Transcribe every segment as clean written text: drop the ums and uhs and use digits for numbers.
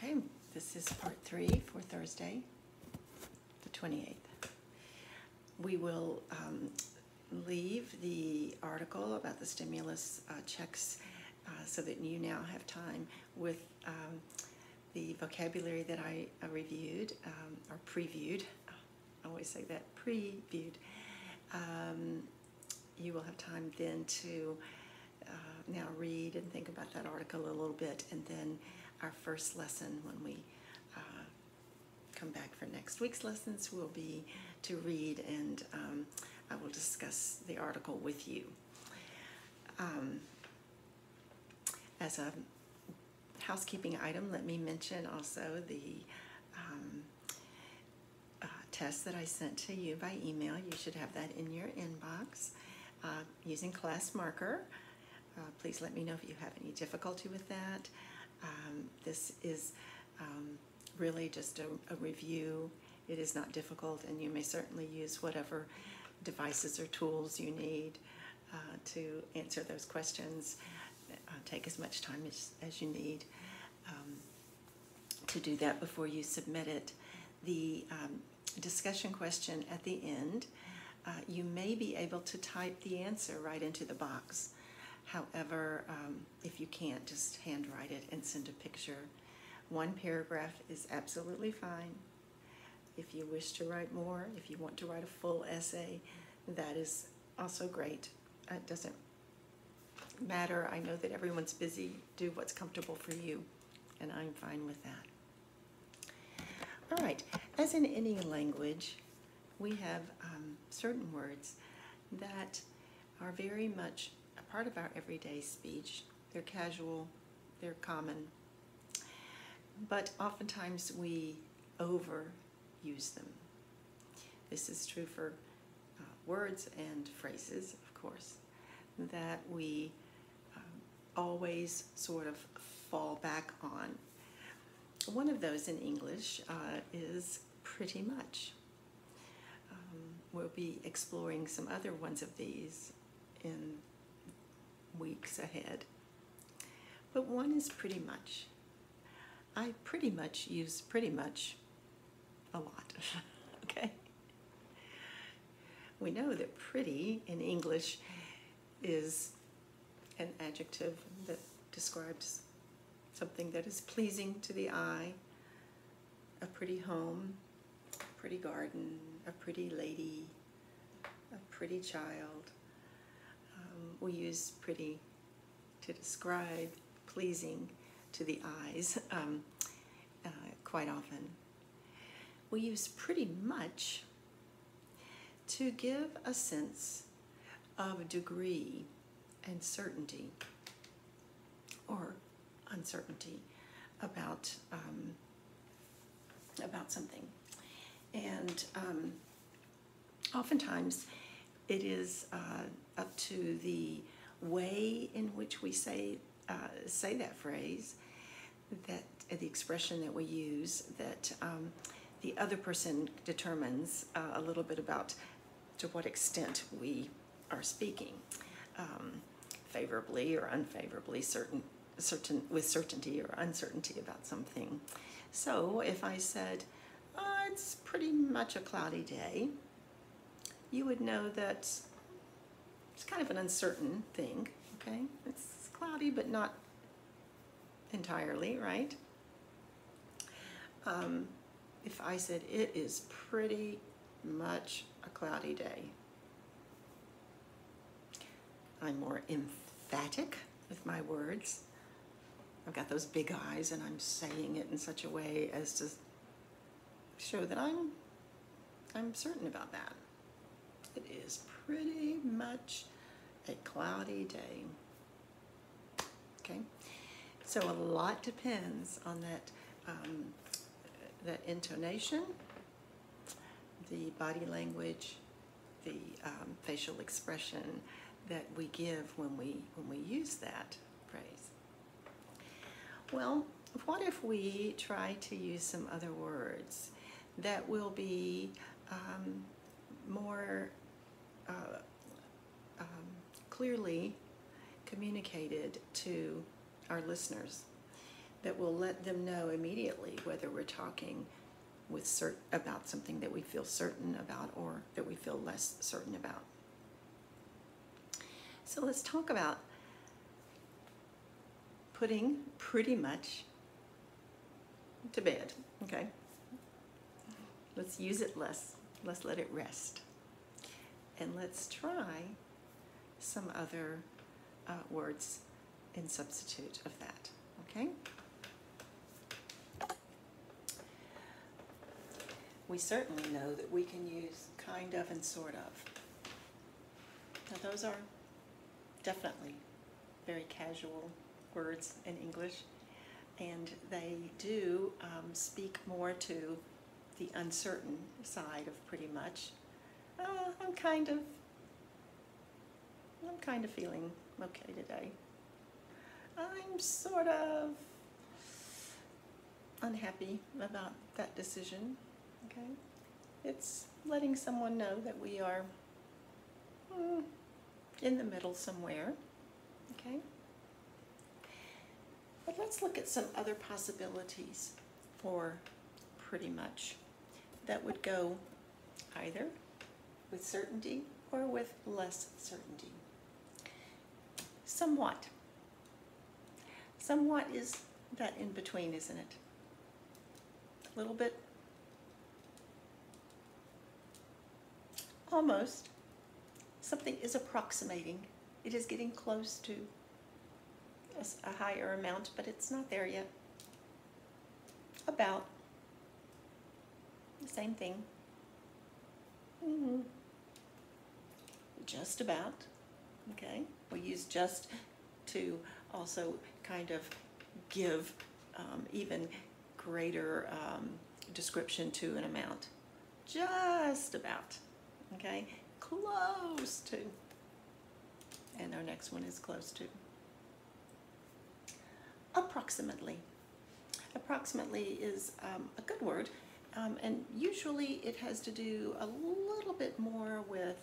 Okay, this is part 3 for Thursday, the 28th. We will leave the article about the stimulus checks so that you now have time with the vocabulary that I reviewed or previewed. I always say that, previewed. You will have time then to now read and think about that article a little bit, and then our first lesson when we come back for next week's lessons will be to read, and I will discuss the article with you. As a housekeeping item, let me mention also the test that I sent to you by email. You should have that in your inbox using class marker. Please let me know if you have any difficulty with that. This is really just a review. It is not difficult, and you may certainly use whatever devices or tools you need to answer those questions. Take as much time as you need to do that before you submit it. The discussion question at the end, you may be able to type the answer right into the box. However, if you can't, just handwrite it and send a picture. One paragraph is absolutely fine. If you wish to write more, if you want to write a full essay, that is also great. It doesn't matter. I know that everyone's busy. Do what's comfortable for you, and I'm fine with that. All right, as in any language, we have certain words that are very much a part of our everyday speech. They're casual, they're common, but oftentimes we overuse them. This is true for words and phrases, of course, that we always sort of fall back on. One of those in English is pretty much. We'll be exploring some other ones of these in weeks ahead. But one is pretty much. I pretty much use pretty much a lot, okay? We know that pretty in English is an adjective that describes something that is pleasing to the eye, a pretty home, a pretty garden, a pretty lady, a pretty child. We use pretty to describe pleasing to the eyes quite often. We use pretty much to give a sense of degree and certainty or uncertainty about something. And oftentimes it is up to the way in which we say that phrase, that the expression that we use, that the other person determines a little bit about to what extent we are speaking, favorably or unfavorably, with certainty or uncertainty about something. So if I said, it's pretty much a cloudy day, you would know that it's kind of an uncertain thing, okay? It's cloudy, but not entirely, right? If I said, it is pretty much a cloudy day, I'm more emphatic with my words. I've got those big eyes, and I'm saying it in such a way as to show that I'm certain about that. It is pretty much a cloudy day. Okay, so a lot depends on that intonation, the body language, the facial expression that we give when we use that phrase. Well, what if we try to use some other words that will be more clearly communicated to our listeners? that will let them know immediately whether we're talking about something that we feel certain about or that we feel less certain about. So let's talk about putting pretty much to bed, okay? Let's use it less. Let's let it rest. And let's try some other words in substitute of that, okay? We certainly know that we can use kind of and sort of. Now those are definitely very casual words in English, and they do speak more to the uncertain side of pretty much. I'm kind of feeling okay today. I'm sort of unhappy about that decision, okay? It's letting someone know that we are in the middle somewhere, okay? But let's look at some other possibilities for pretty much that would go either with certainty or with less certainty. Somewhat. Somewhat is that in between, isn't it? A little bit. Almost. Something is approximating. It is getting close to a higher amount, but it's not there yet. About. The same thing. Just about. Okay. We use just to also kind of give even greater description to an amount. Just about. Okay. Close to. And our next one is close to. Approximately. Approximately is a good word, and usually it has to do a little bit more with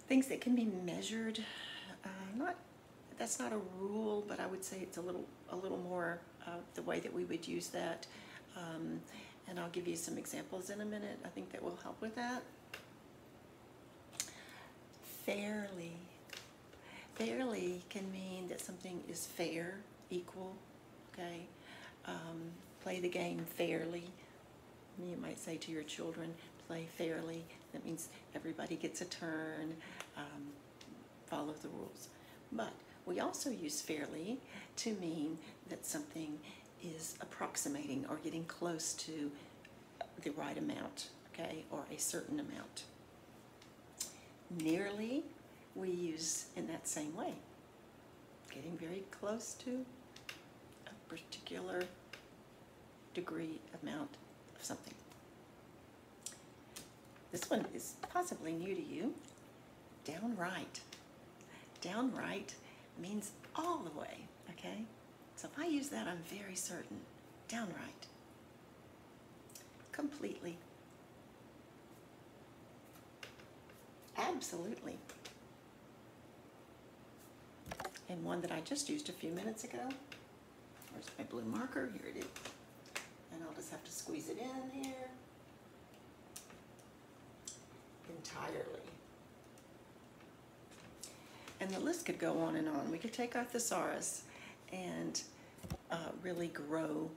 things that can be measured. That's not a rule, but I would say it's a little more the way that we would use that. And I'll give you some examples in a minute. I think that will help with that. Fairly. Fairly can mean that something is fair, equal, okay? Play the game fairly. You might say to your children, play fairly. That means everybody gets a turn, follow the rules. But we also use fairly to mean that something is approximating or getting close to the right amount, okay, or a certain amount. Nearly, we use in that same way, getting very close to a particular degree, amount of something. This one is possibly new to you. Downright. Downright means all the way, okay? So if I use that, I'm very certain. Downright. Completely. Absolutely. And one that I just used a few minutes ago. Where's my blue marker? Here it is. And I'll just have to squeeze it in here. Entirely. And the list could go on and on. We could take our thesaurus and really grow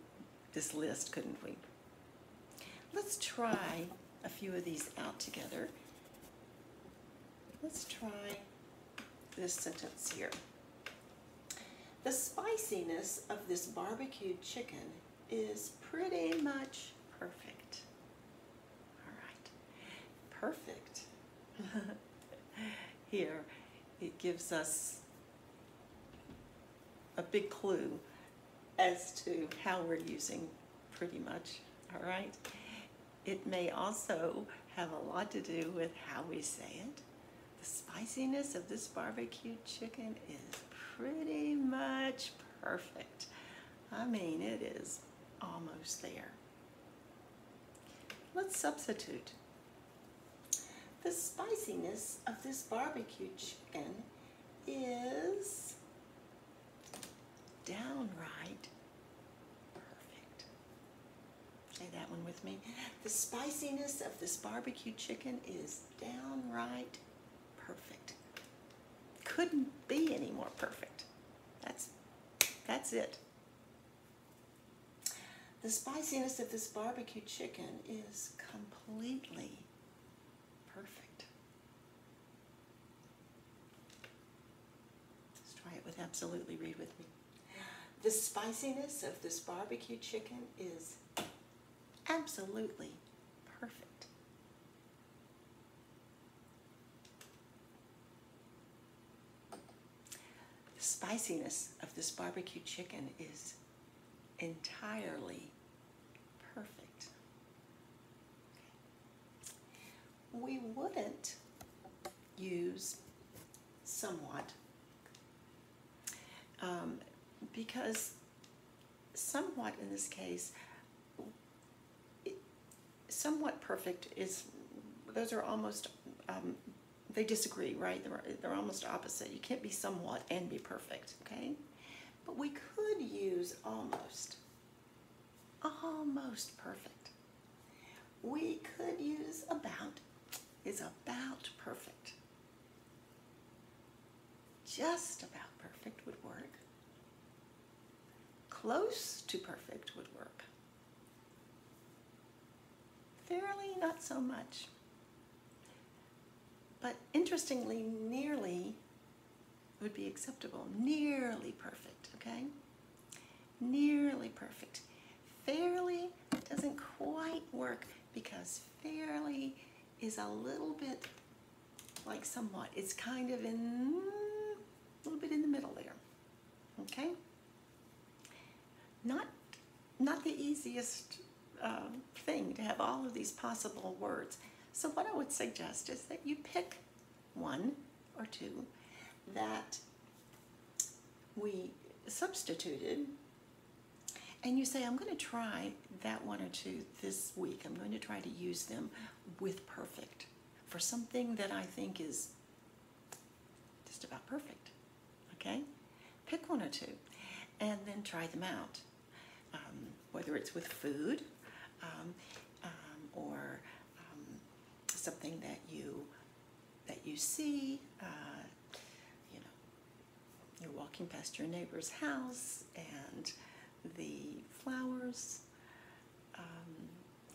this list, couldn't we? Let's try a few of these out together. Let's try this sentence here. The spiciness of this barbecued chicken is pretty much perfect. All right, perfect. Here, it gives us a big clue as to how we're using pretty much, all right? It may also have a lot to do with how we say it. The spiciness of this barbecued chicken is pretty much perfect. I mean, it is almost there. Let's substitute. The spiciness of this barbecued chicken is downright with me. The spiciness of this barbecue chicken is downright perfect. Couldn't be any more perfect. That's it. The spiciness of this barbecue chicken is completely perfect. Let's try it with absolutely. Read with me. The spiciness of this barbecue chicken is absolutely perfect. The spiciness of this barbecue chicken is entirely perfect. We wouldn't use somewhat because somewhat in this case, somewhat perfect is, those are almost, they disagree, right? They're almost opposite. You can't be somewhat and be perfect, okay? But we could use almost perfect. We could use about, is about perfect. Just about perfect would work. Close to perfect would work. Fairly, not so much. But interestingly, nearly would be acceptable. Nearly perfect, okay? Nearly perfect. Fairly doesn't quite work because fairly is a little bit like somewhat. It's kind of in, a little bit in the middle there, okay? Not the easiest thing to have all of these possible words. So what I would suggest is that you pick one or two that we substituted, and you say, I'm going to try that one or two this week. I'm going to try to use them with perfect for something that I think is just about perfect, okay? Pick one or two, and then try them out, whether it's with food or something that you see, you know, you're walking past your neighbor's house and the flowers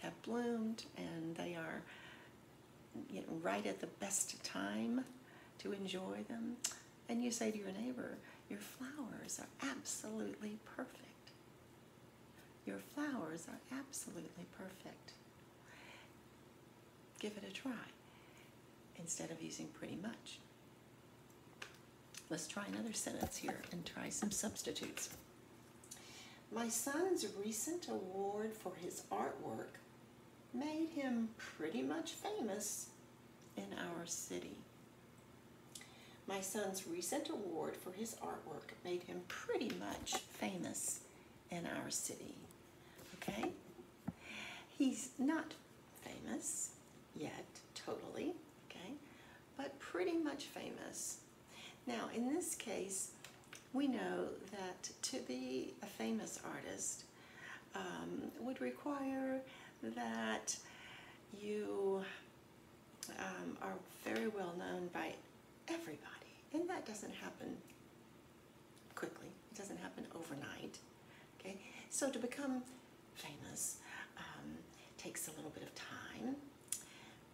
have bloomed and they are, you know, right at the best time to enjoy them, and you say to your neighbor, your flowers are absolutely perfect. Your flowers are absolutely perfect. Give it a try instead of using pretty much. Let's try another sentence here and try some substitutes. My son's recent award for his artwork made him pretty much famous in our city. My son's recent award for his artwork made him pretty much famous in our city. Okay? He's not famous yet, totally, okay? But pretty much famous. Now, in this case, we know that to be a famous artist would require that you are very well known by everybody. And that doesn't happen quickly. It doesn't happen overnight. Okay? So to become famous takes a little bit of time.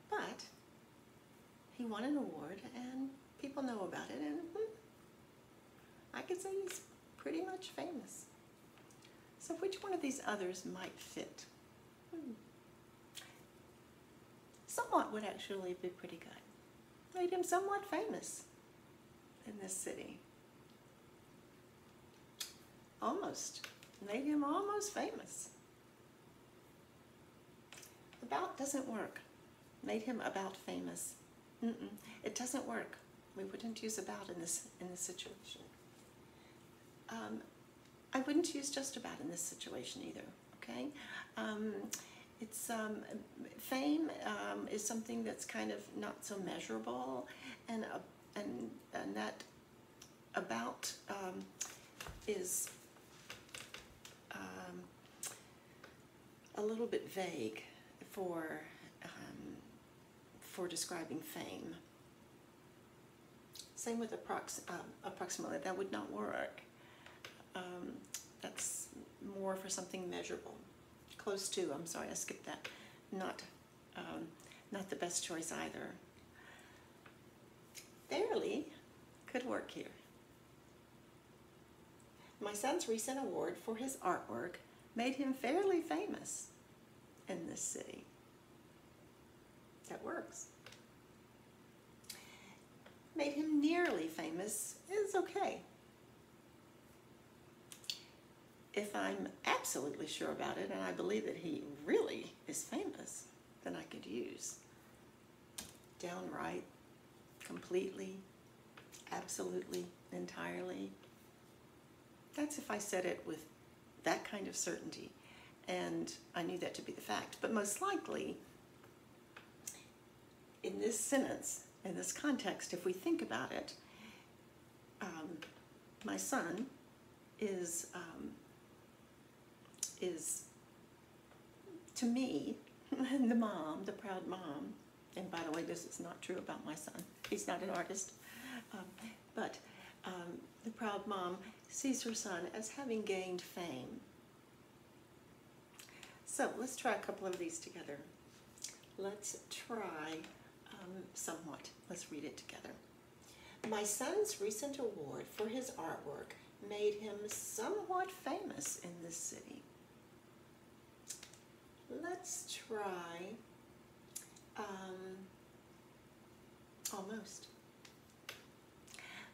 But he won an award and people know about it, and I could say he's pretty much famous. So which one of these others might fit? Somewhat would actually be pretty good. Made him somewhat famous in this city. Almost. Made him almost famous. About doesn't work. Made him about famous. It doesn't work. We wouldn't use about in this situation. I wouldn't use just about in this situation either. Okay, it's fame is something that's kind of not so measurable, and that about is a little bit vague for describing fame. Same with approximately. That would not work. That's more for something measurable. Close to. I'm sorry, I skipped that. Not the best choice either. Fairly could work here. My son's recent award for his artwork made him fairly famous in this city. That works. Made him nearly famous is okay. If I'm absolutely sure about it, and I believe that he really is famous, then I could use downright, completely, absolutely, entirely. That's if I said it with that kind of certainty, and I knew that to be the fact. But most likely, in this sentence, in this context, if we think about it, my son is to me, the mom, the proud mom, and by the way, this is not true about my son. He's not an artist. But the proud mom sees her son as having gained fame. So let's try a couple of these together. Let's try somewhat. Let's read it together. My son's recent award for his artwork made him somewhat famous in this city. Let's try almost.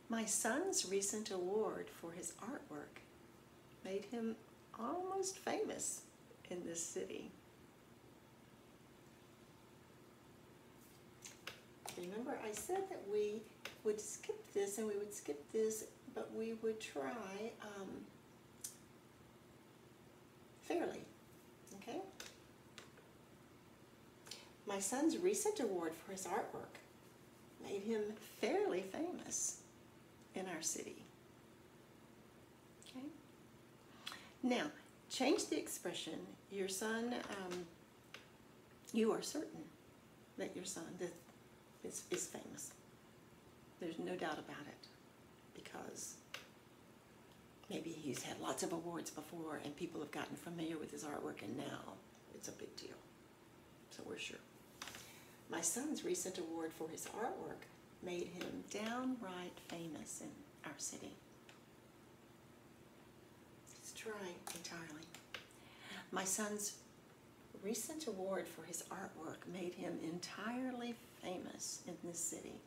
My son's recent award for his artwork made him almost famous in this city. Remember, I said that we would skip this and we would skip this, but we would try fairly, okay? My son's recent award for his artwork made him fairly famous in our city. Okay? Now, change the expression, your son, you are certain that your son is famous. There's no doubt about it, because maybe he's had lots of awards before and people have gotten familiar with his artwork, and now it's a big deal. So we're sure. My son's recent award for his artwork made him downright famous in our city. Let's try entirely. My son's recent award for his artwork made him entirely famous in this city.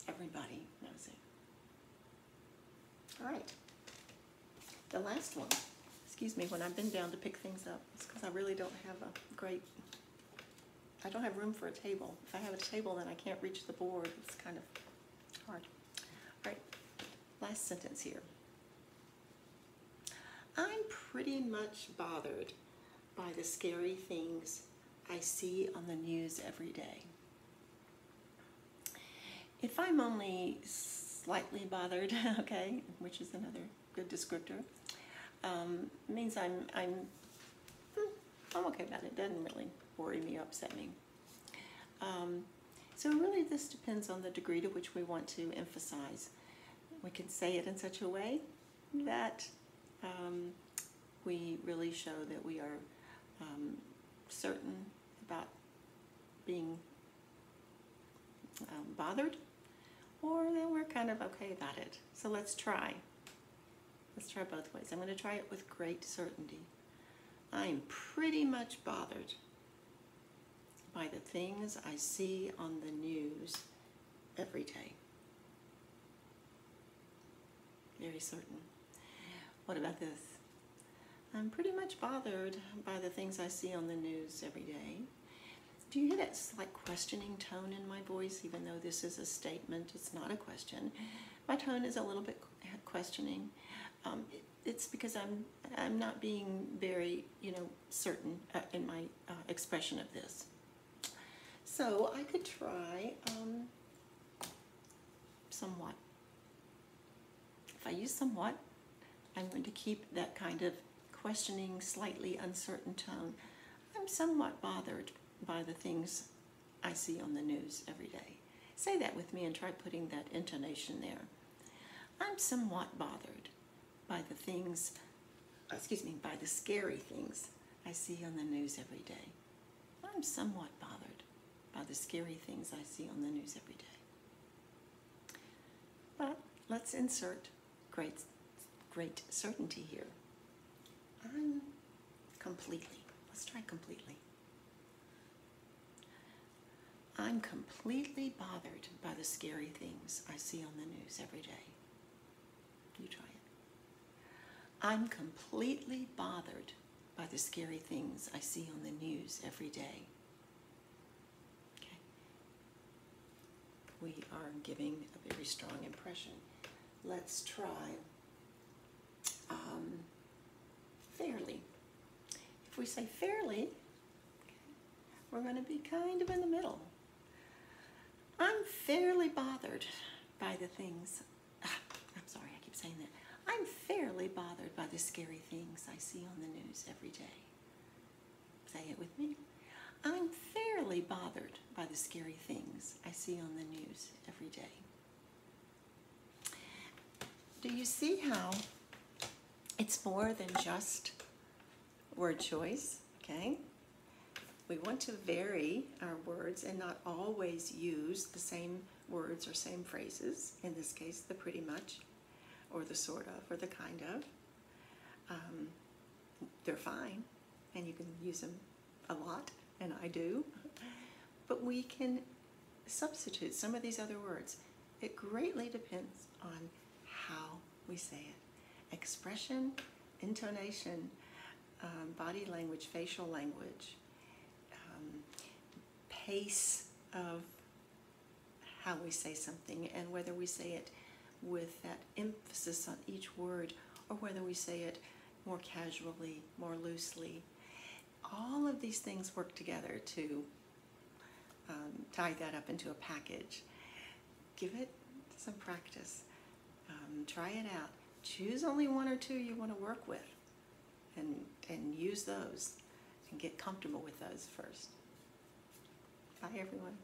Everybody knows it. All right. The last one. Excuse me, when I bend down to pick things up, it's because I really don't have I don't have room for a table. If I have a table, then I can't reach the board. It's kind of hard. All right, last sentence here. I'm pretty much bothered by the scary things I see on the news every day. If I'm only slightly bothered, okay, which is another good descriptor, means I'm okay about it. Doesn't really worry me or upset me. So really this depends on the degree to which we want to emphasize. We can say it in such a way that we really show that we are certain about being bothered, or that we're kind of okay about it. So let's try. Let's try both ways. I'm going to try it with great certainty. I'm pretty much bothered by the things I see on the news every day. Very certain. What about this? I'm pretty much bothered by the things I see on the news every day. Do you hear that slight questioning tone in my voice, even though this is a statement? It's not a question. My tone is a little bit questioning. It's because I'm not being very, certain in my expression of this. So I could try somewhat. If I use somewhat, I'm going to keep that kind of questioning, slightly uncertain tone. I'm somewhat bothered by the things I see on the news every day. Say that with me and try putting that intonation there. I'm somewhat bothered by the things, by the scary things I see on the news every day. I'm somewhat bothered by the scary things I see on the news every day. But let's insert great certainty here. Let's try completely. I'm completely bothered by the scary things I see on the news every day. You try it. I'm completely bothered by the scary things I see on the news every day. Okay. We are giving a very strong impression. Let's try fairly. If we say fairly, we're going to be kind of in the middle. I'm fairly bothered by the things, I'm sorry, I keep saying that. I'm fairly bothered by the scary things I see on the news every day. Say it with me. I'm fairly bothered by the scary things I see on the news every day. Do you see how it's more than just word choice, okay? We want to vary our words and not always use the same words or same phrases. In this case, the pretty much, or the sort of, or the kind of. They're fine, and you can use them a lot, and I do. But we can substitute some of these other words. It greatly depends on how we say it. Expression, intonation, body language, facial language, pace of how we say something, and whether we say it with that emphasis on each word or whether we say it more casually, more loosely. All of these things work together to tie that up into a package. Give it some practice. Try it out. Choose only one or two you want to work with and use those and get comfortable with those first. Bye, everyone.